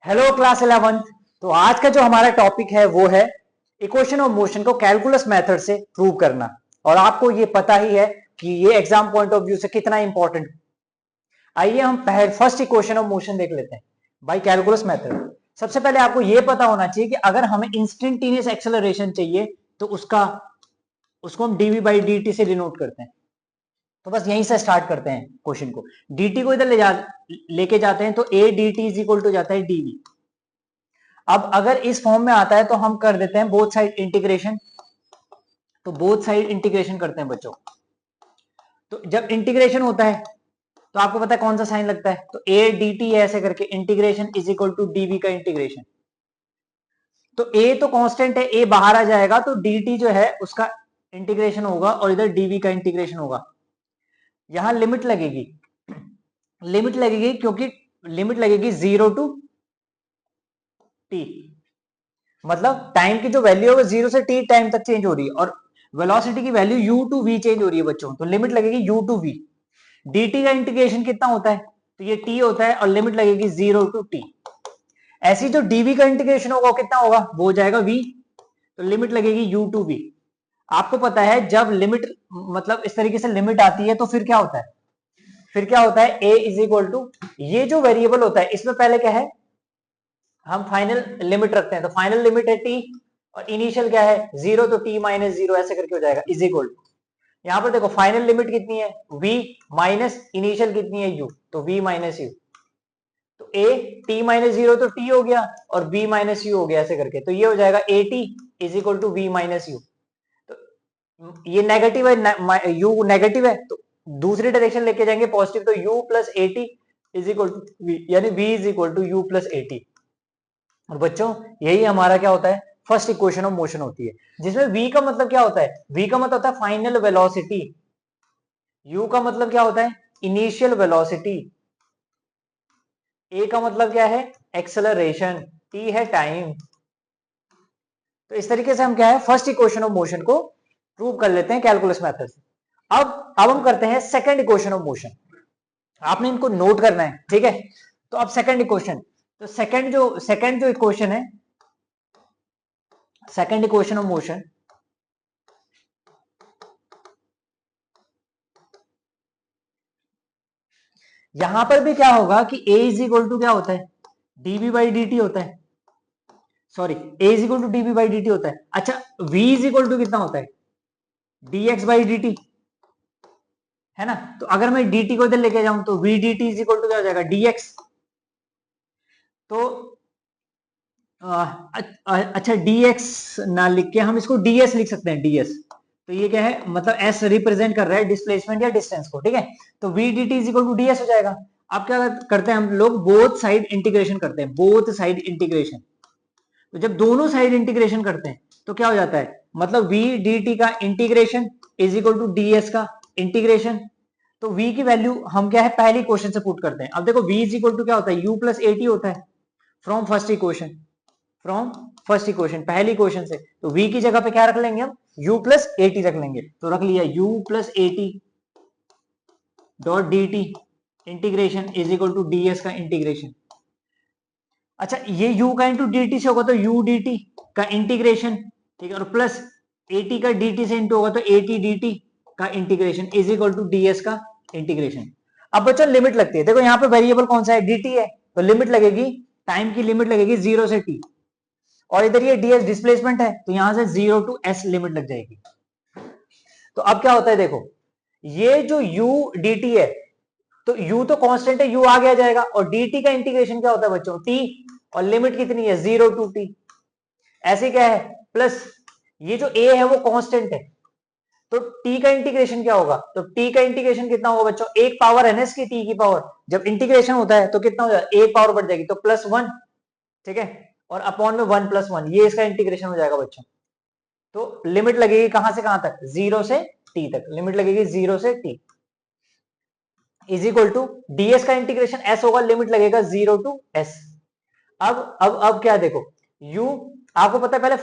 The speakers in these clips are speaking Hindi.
Hello class 11। तो आज का जो हमारा टॉपिक है वो है इक्वेशन ऑफ मोशन को कैलकुलस मेथड से प्रूव करना। और आपको ये पता ही है कि ये एग्जाम पॉइंट ऑफ व्यू से कितना इंपॉर्टेंट। आइए हम पहले फर्स्ट इक्वेशन ऑफ मोशन देख लेते हैं बाय कैलकुलस मेथड। सबसे पहले आपको ये पता होना चाहिए कि अगर हमें इंस्टेंटेनियस एक्सेलरेशन चाहिए तो उसको हम डीवी बाई डी टी से डिनोट करते हैं। तो बस यहीं से स्टार्ट करते हैं क्वेश्चन को। dt को इधर लेके जाते हैं तो A D T is equal to जाता है डीवी। अब अगर इस फॉर्म में आता है तो हम कर देते हैं बोथ साइड इंटीग्रेशन। तो बोथ साइड इंटीग्रेशन करते हैं बच्चों। तो जब इंटीग्रेशन होता है तो आपको पता है कौन सा साइन लगता है, तो ए डी टी ऐसे करके integration is equal to DV का इंटीग्रेशन। तो ए तो कांस्टेंट है, ए बाहर आ जाएगा तो डी टी जो है उसका इंटीग्रेशन होगा और इधर डीवी का इंटीग्रेशन होगा। यहां लिमिट लगेगी, लिमिट लगेगी क्योंकि लिमिट लगेगी 0 टू टी। मतलब टाइम की जो वैल्यू है वो 0 से टी टाइम तक चेंज हो रही है और वेलोसिटी की value u to v change हो रही है बच्चों। तो लिमिट लगेगी u टू v। dt का इंटीग्रेशन कितना होता है, तो ये t होता है और लिमिट लगेगी 0 टू t। ऐसी जो dv का इंटीग्रेशन होगा वो कितना होगा, वो हो जाएगा v। तो लिमिट लगेगी u टू v। आपको पता है जब लिमिट मतलब इस तरीके से लिमिट आती है तो फिर क्या होता है, फिर क्या होता है a इज इक्वल टू ये जो वेरिएबल होता है इसमें पहले क्या है, हम फाइनल लिमिट रखते हैं। तो फाइनल लिमिट है t और इनिशियल क्या है 0, तो t माइनस 0 ऐसे करके हो जाएगा इज इक्वल टू। यहां पर देखो फाइनल लिमिट कितनी है v माइनस इनिशियल कितनी है u, तो v माइनस u। तो a t माइनस 0 तो t हो गया और b माइनस u हो गया ऐसे करके। तो ये हो जाएगा a t is equal to v minus u। तो ये नेगेटिव है, u नेगेटिव है तो दूसरी डायरेक्शन लेके जाएंगे पॉजिटिव, तो u plus A T is equal to v, यानी v is equal to u plus A T. और बच्चों यही हमारा क्या होता है, फर्स्ट इक्वेशन ऑफ मोशन होती है, जिसमें v का मतलब क्या होता है, v का मतलब होता है फाइनल वेलोसिटी, u का मतलब क्या होता है इनिशियल वेलोसिटी, a का मतलब क्या है एक्सेलरेशन, t है टाइम। तो इस तरीके से हम क्या है फर्स्ट इक्वेशन ऑफ मोशन को प्रूव कर लेते हैं कैलकुलस मेथड से। अब हम करते हैं सेकंड इक्वेशन ऑफ मोशन। आपने इनको नोट करना है, ठीक है। तो अब सेकंड इक्वेशन, तो सेकंड जो इक्वेशन है, सेकंड इक्वेशन ऑफ मोशन, यहां पर भी क्या होगा कि a इज इक्वल टू क्या होता है dv बाई डी टी होता है, sorry a is equal to dv by D T होता है। अच्छा v इज इक्वल टू कितना होता है dx बाई डी टी, है ना। तो अगर मैं dt को इधर लेके जाऊं तो v dt is equal to क्या हो जाएगा dx। तो अच्छा dx ना लिख के हम इसको ds लिख सकते हैं, ds। तो ये क्या है, मतलब s रिप्रेजेंट कर रहा है डिस्प्लेसमेंट या डिस्टेंस को, ठीक है। तो v dt is equal to ds हो जाएगा। अब क्या करते हैं हम लोग, बोथ साइड इंटीग्रेशन करते हैं, बोथ साइड इंटीग्रेशन। तो जब दोनों साइड इंटीग्रेशन करते हैं तो क्या हो जाता है, मतलब v dt का integration is equal to ds का इंटीग्रेशन। तो v की वैल्यू हम क्या है पहली क्वेश्चन से पुट करते हैं। अब देखो v इज इक्वल टू क्या होता है u प्लस ए टी होता है from first equation, from first equation पहली इक्वेशन से। तो v की जगह पे क्या रख लेंगे हम, u प्लस ए टी रख लेंगे। तो रख लिया u plus A T dot D T integration is equal to ds का इंटीग्रेशन। अच्छा ये u का इंटू डी टी से होगा तो u डी टी का इंटीग्रेशन, ठीक है, और प्लस ए टी का डी टी से इंटू होगा तो ए टी डी टी का integration is equal to ds का इंटीग्रेशन। अब बच्चों लिमिट लगती है, देखो यहाँ पे वेरिएबल कौन सा है dt है, तो लिमिट लगेगी, टाइम की लिमिट लगेगी 0 से t, और इधर ये ds डिस्प्लेसमेंट है तो यहां से 0 टू s लिमिट लग जाएगी। तो अब क्या होता है देखो, ये जो u dt है, तो u तो कांस्टेंट है, u आगे आ जाएगा, और dt का इंटीग्रेशन क्या होता है बच्चों t, और लिमिट कितनी है 0 टू t। ऐसे क्या है प्लस ये जो a है वो कांस्टेंट है, तो t का इंटीग्रेशन क्या होगा, तो t का इंटीग्रेशन कितना होगा बच्चों, एक पावर है ना इसकी t की पावर, जब इंटीग्रेशन होता है तो कितना हो जाएगा एक पावर बढ़ जाएगी तो +1, ठीक है, और अपॉन में 1 + 1 ये इसका इंटीग्रेशन हो जाएगा बच्चों। तो लिमिट लगेगी कहां से कहां तक, 0 से t तक, लिमिट लगेगी 0 से t is equal to ds का इंटीग्रेशन s होगा, लिमिट लगेगा 0 टू s। अब क्या देखो, u आपको पता है पहले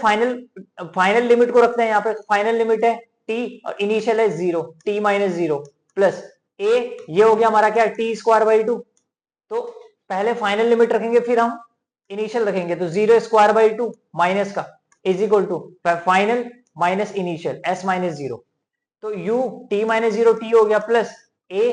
फाइनल लिमिट को रखते हैं, यहाँ पे फाइनल लिमिट है t और इनिशियल है 0, t माइनस 0 प्लस a, ये हो गया हमारा क्या t² बाई 2। तो पहले फाइनल लिमिट रखेंगे फिर हम इनिशियल रखेंगे तो 0 स्क्वायर बाई 2 माइनस का is equal to final minus initial s minus 0। तो u t माइनस 0 t हो गया plus a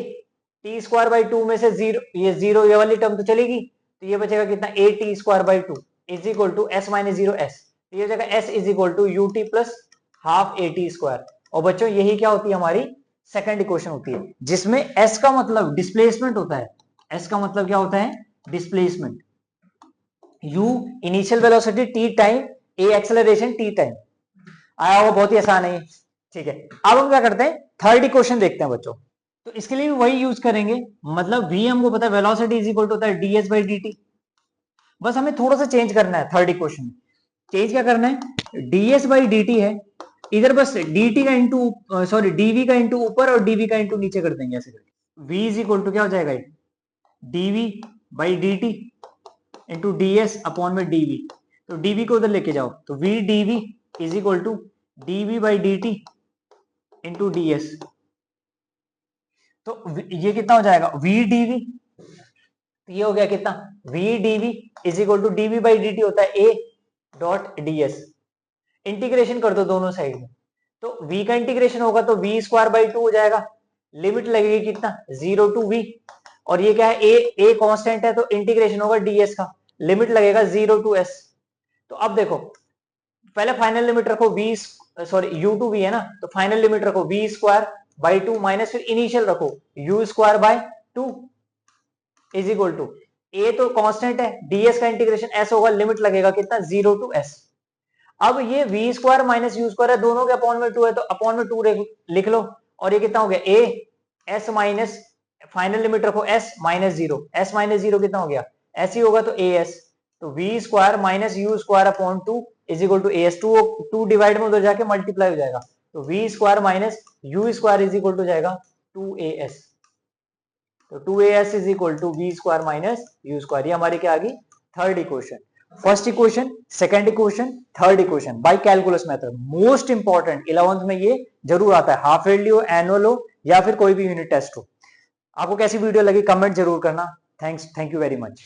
t square by 2 में से 0 ये 0 ये वाली टर्म तो चलेगी, तो ये बचेगा कितना a t square by 2 is equal to s minus 0 s। तो ये हो जाएगा s is equal to u t plus half a t square. और बच्चों यही क्या होती है हमारी सेकंड इक्वेशन होती है, जिसमें s का मतलब डिस्प्लेसमेंट होता है। s का मतलब क्या होता है? Displacement. u initial velocity t time a acceleration t time. आया हुआ बहुत ही आसान है, ठीक है। अब हम क्या करते हैं, थर्ड इक्वेशन देखते हैं बच्चों। तो इसके लिए भी वही यूज करेंगे, मतलब v हमको पता है वेलोसिटी इज इक्वल टू होता है ds बाई dt। बस हमें थोड़ा सा चेंज करना है थर्ड इक्वेशन में। चेंज क्या करना है, ds बाई dt है, इधर बस dt का इंटू सॉरी dv का इंटू ऊपर और dv का इंटू नीचे कर देंगे ऐसे करके। v इज इक्वल टू क्या हो जाएगा, dv by dt into ds upon में dv। तो dv को उधर लेके जाओ तो v dv is equal to dv by dt into ds। तो ये कितना हो जाएगा, v dv, तो ये हो गया कितना, v dv is equal to dv by dt होता है a डॉट ds। इंटीग्रेशन कर दो दोनों साइड में, तो v का इंटीग्रेशन होगा तो v स्क्वायर बाई 2 हो जाएगा, लिमिट लगेगी कितना 0 टू v, और ये क्या है a कांस्टेंट है तो इंटीग्रेशन होगा ds का, लिमिट लगेगा 0 टू s। तो अब देखो पहले फाइनल लिमिट रखो v sorry u to v है ना, तो फाइनल लिमिट रखो v स्क्वायर बाई 2 माइनस फिर इनिशियल रखो u square by 2 is equal to a तो कांस्टेंट है, ds का इंटीग्रेशन s होगा, लिमिट लगेगा कितना 0 टू s। अब ये v square minus U square है, दोनों के अपॉन में 2 है तो अपॉन में 2 लिख लो, और ये कितना हो गया a s minus final limit रखो s माइनस 0, s माइनस 0 कितना हो गया s ही होगा तो as। तो v square minus U square upon 2 is equal to as। 2 divide में उधर जाके मल्टीप्लाई हो जाएगा, तो v square minus U square is equal to जाएगा 2as। तो 2as is equal to v square minus U square. ये हमारी क्या आ गई third equation. First equation, second equation, third equation by calculus method. Most important 11th में ये जरूर आता है, हाफ ईयरली हो, एनुअल हो या फिर कोई भी यूनिट टेस्ट हो। आपको कैसी वीडियो लगी कमेंट जरूर करना। Thank you very much.